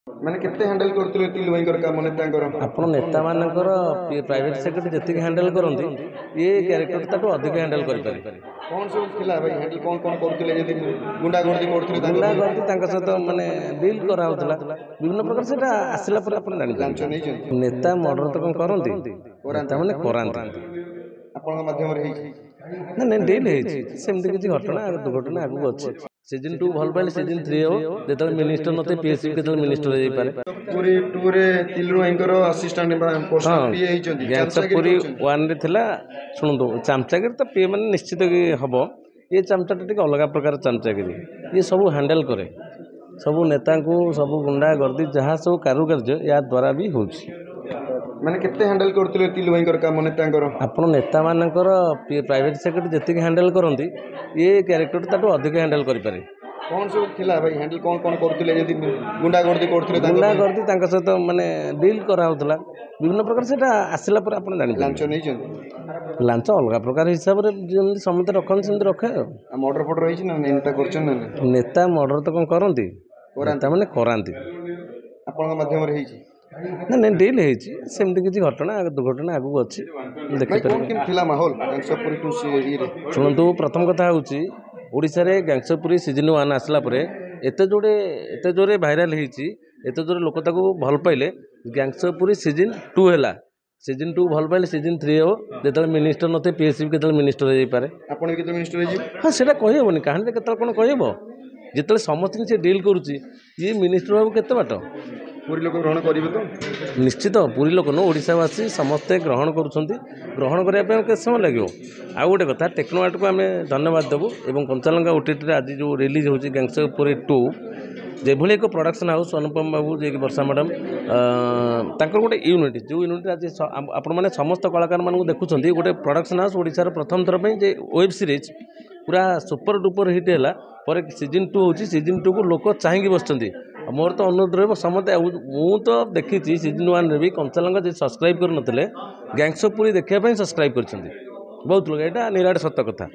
ମାନେ କେତେ ହ୍ୟାଣ୍ଡେଲ କରୁଥିଲେ ଟିଲୁ ଭାଇଙ୍କର କାମ ନେତାଙ୍କର? ଆପଣ ନେତାମାନଙ୍କର ପ୍ରାଇଭେଟ ସେକ୍ରେଟାରୀ ଯେତିକି ହ୍ୟାଣ୍ଡେଲ କରନ୍ତି ଏ କ୍ୟାରେକ୍ଟର ତାଠୁ ଅଧିକ ହ୍ୟାଣ୍ଡେଲ କରିପାରିବେ। କଣ ସବୁ ଥିଲା ଭାଇ ହ୍ୟାଣ୍ଡେଲ କଣ କରୁଥିଲେ ଯଦି ଗୁଣ୍ଡାଗର୍ଦି କରୁଥିଲେ ତାଙ୍କ ଗୁଣ୍ଡାଗର୍ଦି ତାଙ୍କ ସହିତ ମାନେ ଡିଲ୍ କରାହେଉଥିଲା ବିଭିନ୍ନ ପ୍ରକାର। ସେଇଟା ଆସିଲା ପରେ ଆପଣ ଲାଞ୍ଚ ଜାଣିପାରିବେ। ନେଇଛନ୍ତି? ନେତା ମର୍ଡର ତ କଣ କରନ୍ତି, ନେତା ମାନେ କରାନ୍ତି। ଆପଣଙ୍କ ମାଧ୍ୟମରେ ହେଇଛି? ନା ନାଇଁ ଡିଲ୍ ହେଇଛି, ସେମିତି କିଛି ଘଟଣା ଦୁର୍ଘଟଣା ଆଗକୁ ଅଛି। ସିଜନ୍ 2 ଭଲ ପାଇଲେ ସିଜନ୍ 3 ହବ, ଯେତେବେଳେ ମିନିଷ୍ଟର ନଥିବେ ପିଏସସି କେତେବେଳେ ମିନିଷ୍ଟର ହେଇପାରେ। ପୁରୀ 2 ରେ ଟିଲୁ ଭାଇଙ୍କର ଆସିଷ୍ଟାଣ୍ଟ ବା ପର୍ସନାଲ ପିଏ ହେଇଛନ୍ତି, ଗ୍ୟାଙ୍ଗସ୍ ଅଫ୍ ଚାମଚାଗିରି ପୁରୀ କରୁଛନ୍ତି। 1 ରେ ଥିଲା। ଶୁଣନ୍ତୁ, ଚାମଚାଗିରି ତ ପିଏ ମାନେ ନିଶ୍ଚିତ କି ହବ। ଏ ଚାମଚାଟା ଟିକେ ଅଲଗା ପ୍ରକାର ଚାମଚାଗିରି। ଇଏ ସବୁ ହ୍ୟାଣ୍ଡେଲ କରେ, ସବୁ ନେତାଙ୍କୁ, ସବୁ ଗୁଣ୍ଡା ଗର୍ଦି ଯାହା ସବୁ କାରୁକାର୍ଯ୍ୟ ୟା ଦ୍ୱାରା ବି ହେଉଛି। ମାନେ କେତେ ହ୍ୟାଣ୍ଡେଲ କରୁଥିଲେ ଟିଲୁ ଭାଇଙ୍କର କାମ ନେତାଙ୍କର? ଆପଣ ନେତାମାନଙ୍କର ପ୍ରାଇଭେଟ ସେକ୍ରେଟାରୀ ଯେତିକି ହ୍ୟାଣ୍ଡେଲ କରନ୍ତି ଏ କ୍ୟାରେକ୍ଟର ତାଠୁ ଅଧିକ ହ୍ୟାଣ୍ଡେଲ କରିପାରିବେ। କଣ ସବୁ ଥିଲା ଭାଇ ହ୍ୟାଣ୍ଡେଲ କଣ କରୁଥିଲେ ଯଦି ଗୁଣ୍ଡାଗର୍ଦି କରୁଥିଲେ ତାଙ୍କ ଗୁଣ୍ଡାଗର୍ଦି ତାଙ୍କ ସହିତ ମାନେ ଡିଲ୍ କରାହେଉଥିଲା ବିଭିନ୍ନ ପ୍ରକାର। ସେଇଟା ଆସିଲା ପରେ ଆପଣ ଲାଞ୍ଚ ଜାଣିପାରିବେ। ନେଇଛନ୍ତି? ଲାଞ୍ଚ ଅଲଗା ପ୍ରକାର ହିସାବରେ ଯେମିତି ସମସ୍ତେ ରଖନ୍ତି ସେମିତି ରଖେ ଆଉ। ମର୍ଡର ଫର୍ଡର ହେଇଛି ନା ନେତା କରୁଛନ୍ତି ନା? ନେତା ମର୍ଡର ତ କଣ କରନ୍ତି, ନେତା ମାନେ କରାନ୍ତି। ଆପଣଙ୍କ ମାଧ୍ୟମରେ ହେଇଛି? ନା ନାଇଁ ଡିଲ୍ ହେଇଛି, ସେମିତି କିଛି ଘଟଣା ଦୁର୍ଘଟଣା ଆଗକୁ ଅଛି ଭାଇ ଦେଖିପାରିବେ। କଣ କେମିତି ଥିଲା ମାହୋଲ ଗ୍ୟାଙ୍ଗସ୍ ଅଫ୍ ପୁରୀ 2 ଇଏରେ? ଶୁଣନ୍ତୁ, ପ୍ରଥମ କଥା ହେଉଛି ଓଡ଼ିଶାରେ ଗ୍ୟାଙ୍ଗସ୍ ଅଫ୍ ପୁରୀ ସିଜନ୍ 1 ଆସିଲା ପରେ ଏତେ ଜୋରେ ଭାଇରାଲ ହେଇଛି, ଏତେ ଜୋରେ ଲୋକ ତାକୁ ଭଲ ପାଇଲେ। ଗ୍ୟାଙ୍ଗସ୍ ଅଫ୍ ପୁରୀ ସିଜନ୍ 2 ହେଲା, ସିଜନ୍ 2 ଭଲ ପାଇଲେ ସିଜନ୍ 3 ହବ, ଯେତେବେଳେ ମିନିଷ୍ଟର ନଥିବେ ପିଏସସି କେତେବେଳେ ମିନିଷ୍ଟର ହେଇପାରେ। ଆପଣ ବି କେତେ ମିନିଷ୍ଟର ହେଇଯିବେ? ହଁ, ସେଇଟା କହିହେବନି, କାହାଣୀରେ କେତେବେଳେ କ'ଣ କହିହେବ। ଯେତେବେଳେ ସମସ୍ତଙ୍କୁ ସେ ଡିଲ୍ କରୁଛି, ଇଏ ମିନିଷ୍ଟର ବାବୁ କେତେ ବାଟ? ପୁରୀ ଲୋକ ଗ୍ରହଣ କରିବେ ତ? ନିଶ୍ଚିତ ପୁରୀ ଲୋକ ନୁହଁ, ଓଡ଼ିଶାବାସୀ ସମସ୍ତେ ଗ୍ରହଣ କରୁଛନ୍ତି। ଗ୍ରହଣ କରିବା ପାଇଁ କେତେ ସମୟ ଲାଗିବ? ଆଉ ଗୋଟେ କଥା, ଟେକ୍ନୋଆର୍ଟକୁ ଆମେ ଧନ୍ୟବାଦ ଦେବୁ ଏବଂ କଞ୍ଚାଲଙ୍କା OTTରେ ଆଜି ଯେଉଁ ରିଲିଜ୍ ହେଉଛି ଗ୍ୟାଙ୍ଗସ୍ ଅଫ୍ ପୁରୀ 2, ଯେଭଳି ଏକ ପ୍ରଡକ୍ସନ୍ ହାଉସ୍, ଅନୁପମ ବାବୁ ଯିଏକି ବର୍ଷା ମ୍ୟାଡ଼ାମ୍, ତାଙ୍କର ଗୋଟେ ୟୁନିଟ୍, ଯେଉଁ ୟୁନିଟ୍ରେ ଆଜି ଆପଣମାନେ ସମସ୍ତ କଳାକାରମାନଙ୍କୁ ଦେଖୁଛନ୍ତି, ଗୋଟେ ପ୍ରଡକ୍ସନ୍ ହାଉସ୍ ଓଡ଼ିଶାର ପ୍ରଥମ ଥର ପାଇଁ ଯେ ୱେବ୍ ସିରିଜ୍ ପୁରା ସୁପର ଡୁପର ହିଟ୍ ହେଲା ପରେ ସିଜନ୍ 2 ହେଉଛି। ସିଜନ୍ 2କୁ ଲୋକ ଚାହିଁକି ବସିଛନ୍ତି। ଆଉ ମୋର ତ ଅନୁରୋଧ ରହିବ ସମସ୍ତେ, ମୁଁ ତ ଦେଖିଛି ସିଜନ୍ 1ରେ ବି କଞ୍ଚାଲଙ୍କା ଯେ ସବସ୍କ୍ରାଇବ୍ କରିନଥିଲେ ଗ୍ୟାଙ୍ଗସ୍ ଅଫ୍ ପୁରୀ ଦେଖିବା ପାଇଁ ସବସ୍କ୍ରାଇବ୍ କରିଛନ୍ତି ବହୁତ ଲୋକ। ଏଇଟା ନିରାଟ ସତ କଥା।